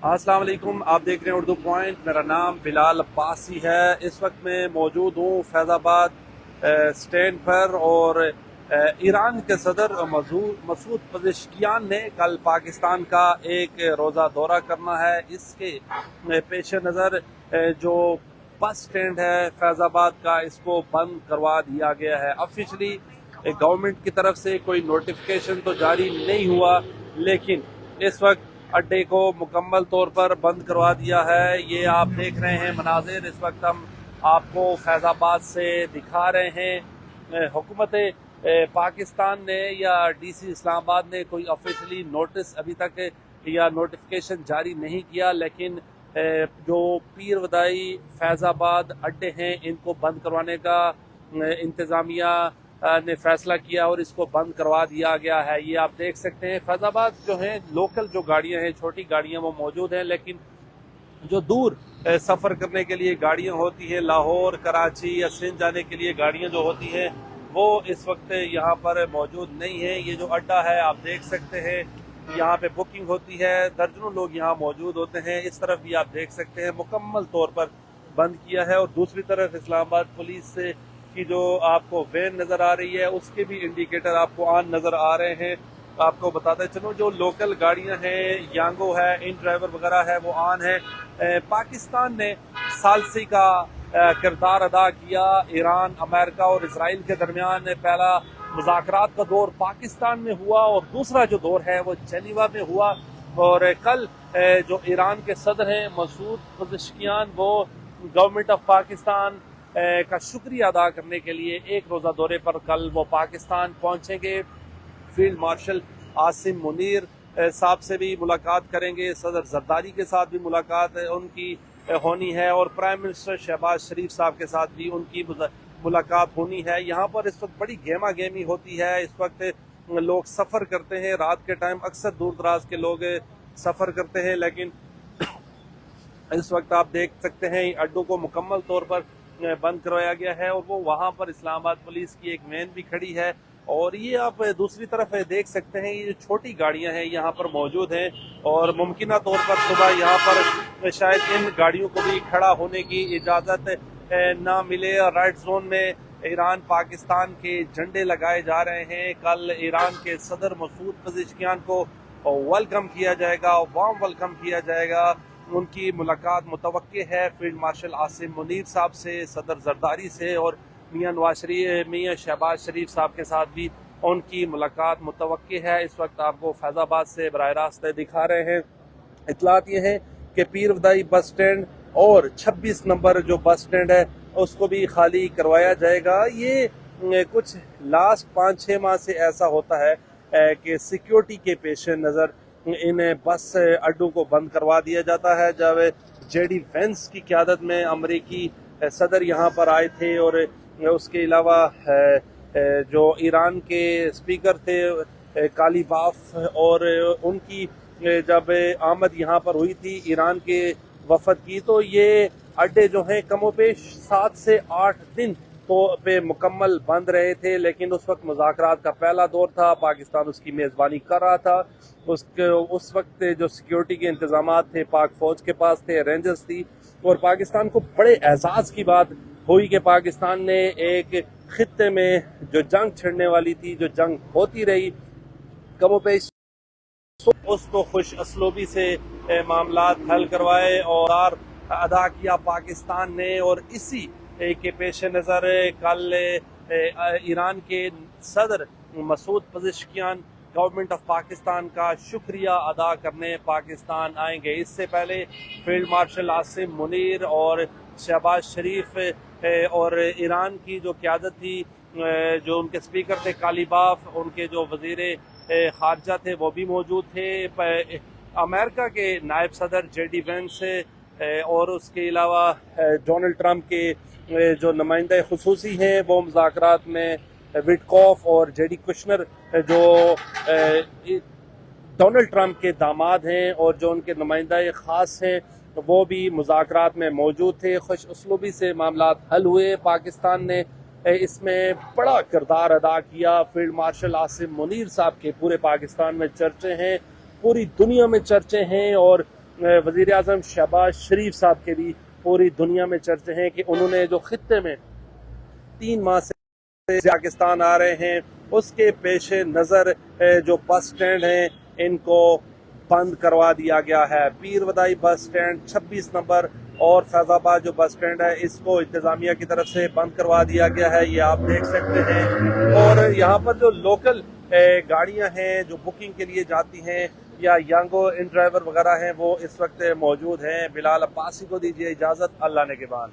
अस्सलाम वालेकुम। आप देख रहे हैं उर्दू पॉइंट। मेरा नाम बिलाल अब्बासी है। इस वक्त मैं मौजूद हूँ फैज़ाबाद स्टैंड पर और ईरान के सदर मसूद पज़ेश्कियान ने कल पाकिस्तान का एक रोज़ा दौरा करना है। इसके पेश नज़र जो बस स्टैंड है फैज़ाबाद का, इसको बंद करवा दिया गया है। ऑफिशियली गवर्नमेंट की तरफ से कोई नोटिफिकेशन तो जारी नहीं हुआ, लेकिन इस वक्त अड्डे को मुकम्मल तौर पर बंद करवा दिया है। ये आप देख रहे हैं मनाजिर, इस वक्त हम आपको फैज़ाबाद से दिखा रहे हैं। हुकूमत पाकिस्तान ने या DC इस्लामाबाद ने कोई ऑफिशियली नोटिस अभी तक या नोटिफिकेशन जारी नहीं किया, लेकिन जो पीर वदाई फैज़ाबाद अड्डे हैं इनको बंद करवाने का इंतज़ामिया ने फैसला किया और इसको बंद करवा दिया गया है। ये आप देख सकते हैं फैज़ाबाद जो है लोकल जो गाड़ियां हैं, छोटी गाड़ियां वो मौजूद हैं, लेकिन जो दूर सफ़र करने के लिए गाड़ियां होती हैं, लाहौर कराची या सिंध जाने के लिए गाड़ियां जो होती हैं वो इस वक्त यहाँ पर मौजूद नहीं है। ये जो अड्डा है आप देख सकते हैं, यहाँ पे बुकिंग होती है, दर्जनों लोग यहाँ मौजूद होते हैं। इस तरफ भी आप देख सकते हैं मुकम्मल तौर पर बंद किया है। और दूसरी तरफ इस्लामाबाद पुलिस से की जो आपको वैन नज़र आ रही है उसके भी इंडिकेटर आपको ऑन नज़र आ रहे हैं। आपको बताते चलो जो लोकल गाड़ियां हैं, यांगो है, इन ड्राइवर वगैरह है, वो ऑन है। पाकिस्तान ने सालसी का किरदार अदा किया। ईरान, अमेरिका और इसराइल के दरमियान पहला मुज़ाकरात का दौर पाकिस्तान में हुआ और दूसरा जो दौर है वो जेनीवा में हुआ। और कल जो ईरान के सदर हैं मसूद पज़ेश्कियान, वो गवर्नमेंट ऑफ पाकिस्तान का शुक्रिया अदा करने के लिए एक रोज़ा दौरे पर कल वो पाकिस्तान पहुंचेंगे। फील्ड मार्शल आसिम मुनीर साहब से भी मुलाकात करेंगे, सदर जरदारी के साथ भी मुलाकात उनकी होनी है और प्राइम मिनिस्टर शहबाज शरीफ साहब के साथ भी उनकी मुलाकात होनी है। यहाँ पर इस वक्त बड़ी गेमा गेमी होती है। इस वक्त लोग सफ़र करते हैं, रात के टाइम अक्सर दूर दराज के लोग सफ़र करते हैं, लेकिन इस वक्त आप देख सकते हैं अड्डों को मुकम्मल तौर पर बंद करवाया गया है और वो वहाँ पर इस्लामाबाद पुलिस की एक वैन भी खड़ी है। और ये आप दूसरी तरफ देख सकते हैं, ये जो छोटी गाड़ियां हैं यहाँ पर मौजूद हैं और मुमकिन तौर पर सुबह यहाँ पर शायद इन गाड़ियों को भी खड़ा होने की इजाज़त ना मिले। राइट जोन में ईरान पाकिस्तान के झंडे लगाए जा रहे हैं। कल ईरान के सदर मसूद पज़ेश्कियान को वेलकम किया जाएगा, वार्म वेलकम किया जाएगा। उनकी मुलाकात मुतवक्के है फील्ड मार्शल आसिम मुनीर साहब से, सदर जरदारी से और मियाँ शहबाज शरीफ साहब के साथ भी उनकी मुलाकात मुतवक्के है। इस वक्त आपको फैज़ाबाद से बराह रास्त दिखा रहे हैं। इतलात ये है कि पीर वदाई बस स्टैंड और 26 नंबर जो बस स्टैंड है उसको भी खाली करवाया जाएगा। ये कुछ लास्ट 5-6 माह से ऐसा होता है कि सिक्योरिटी के पेश नज़र इन बस अड्डों को बंद करवा दिया जाता है। जब JD वेंस की क़यादत में अमरीकी सदर यहाँ पर आए थे और उसके अलावा जो ईरान के स्पीकर थे कालीबाफ, और उनकी जब आमद यहाँ पर हुई थी ईरान के वफद की, तो ये अड्डे जो हैं कमोपेश 7 से 8 दिन तो पे मुकम्मल बंद रहे थे। लेकिन उस वक्त मुज़ाकरात का पहला दौर था, पाकिस्तान उसकी मेज़बानी कर रहा था। उस वक्त जो सिक्योरिटी के इंतजाम थे पाक फौज के पास थे, रेंजर्स थी, और पाकिस्तान को बड़े एहसास की बात हुई कि पाकिस्तान ने एक खित्ते में जो जंग छिड़ने वाली थी, जो जंग होती रही कमोपेश, उसको खुश असलोबी से मामलात हल करवाए और अदा किया पाकिस्तान ने। और इसी के पेश नज़र कल ईरान के सदर मसूद पज़ेश्कियान गवर्नमेंट ऑफ पाकिस्तान का शुक्रिया अदा करने पाकिस्तान आएंगे। इससे पहले फील्ड मार्शल आसिम मुनीर और शहबाज शरीफ और ईरान की जो क़यादत थी, जो उनके स्पीकर थे कालीबाफ, उनके जो वज़ीर ख़ारजा थे वो भी मौजूद थे। अमेरिका के नायब सदर JD वेंस और उसके अलावा डोनाल्ड ट्रंप के जो नुमाइंदा खुसूसी हैं वो मुज़ाकरात में विटकॉफ और JD कुशनर जो डोनाल्ड ट्रंप के दामाद हैं और जो उनके नुमाइंदा ख़ास हैं वो भी मुज़ाकरात में मौजूद थे। खुश उसलूबी से मामलात हल हुए। पाकिस्तान ने इसमें बड़ा किरदार अदा किया। फील्ड मार्शल आसिम मुनीर साहब के पूरे पाकिस्तान में चर्चे हैं, पूरी दुनिया में चर्चे हैं और وزیر اعظم شہباز شریف صاحب کے بھی پوری دنیا میں چرچے ہیں کہ انہوں نے جو خطے میں 3 ماہ سے پاکستان آ رہے ہیں اس کے پیش نظر جو بس سٹینڈ ہیں ان کو بند کروا دیا گیا ہے. پیر ودائی بس سٹینڈ 26 نمبر اور فیض آباد جو بس سٹینڈ ہے اس کو انتظامیہ کی طرف سے بند کروا دیا گیا ہے. یہ آپ دیکھ سکتے ہیں. اور یہاں پر جو لوکل گاڑیاں ہیں جو بکنگ کے لیے جاتی ہیں یا یانگو ان ڈرائیور وغیرہ ہیں وہ اس وقت موجود ہیں. بلال عباسی کو دیجیے اجازت. اللہ نے کے بعد.